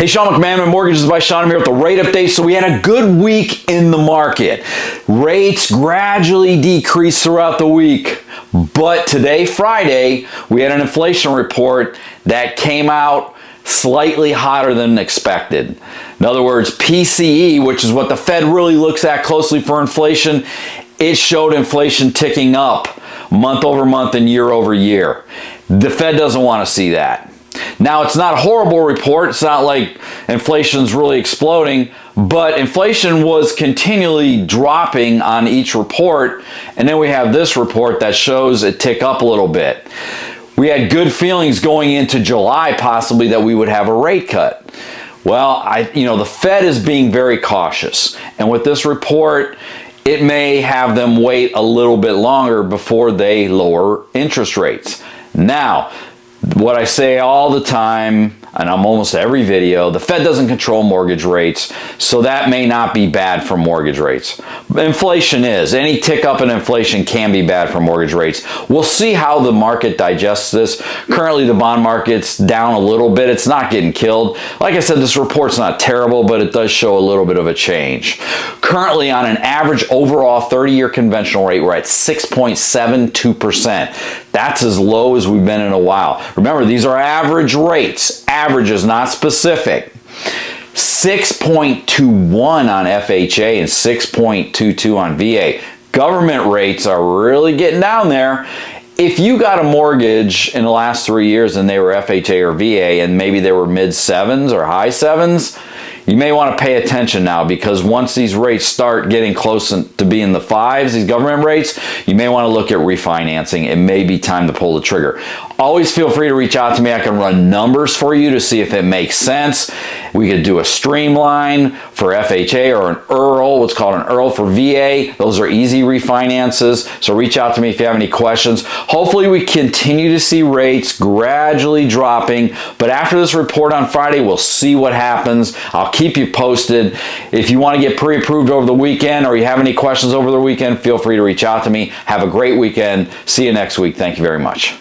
Hey, Sean McMahon, Mortgages by Sean. I'm here with the rate update. So we had a good week in the market. Rates gradually decreased throughout the week. But today, Friday, we had an inflation report that came out slightly hotter than expected. In other words, PCE, which is what the Fed really looks at closely for inflation, it showed inflation ticking up month over month and year over year. The Fed doesn't want to see that. Now, it's not a horrible report. It's not like inflation's really exploding, but inflation was continually dropping on each report. And then we have this report that shows it tick up a little bit. We had good feelings going into July, possibly, that we would have a rate cut. Well, the Fed is being very cautious. And with this report, it may have them wait a little bit longer before they lower interest rates. Now, what I say all the time, and on almost every video, the Fed doesn't control mortgage rates, so that may not be bad for mortgage rates. Inflation is. Any tick up in inflation can be bad for mortgage rates. We'll see how the market digests this. Currently, the bond market's down a little bit. It's not getting killed. Like I said, this report's not terrible, but it does show a little bit of a change. Currently, on an average overall 30-year conventional rate, we're at 6.72%. That's as low as we've been in a while. Remember, these are average rates. Averages, not specific. 6.21 on FHA and 6.22 on VA. Government rates are really getting down there. If you got a mortgage in the last 3 years and they were FHA or VA and maybe they were mid sevens or high sevens, you may want to pay attention now, because once these rates start getting close to being the fives, these government rates, you may want to look at refinancing. It may be time to pull the trigger. Always feel free to reach out to me. I can run numbers for you to see if it makes sense. We could do a streamline for FHA or an IRRRL, what's called an IRRRL for VA. Those are easy refinances. So reach out to me if you have any questions. Hopefully we continue to see rates gradually dropping, but after this report on Friday, we'll see what happens. I'll keep you posted. If you want to get pre-approved over the weekend or you have any questions over the weekend, feel free to reach out to me. Have a great weekend. See you next week. Thank you very much.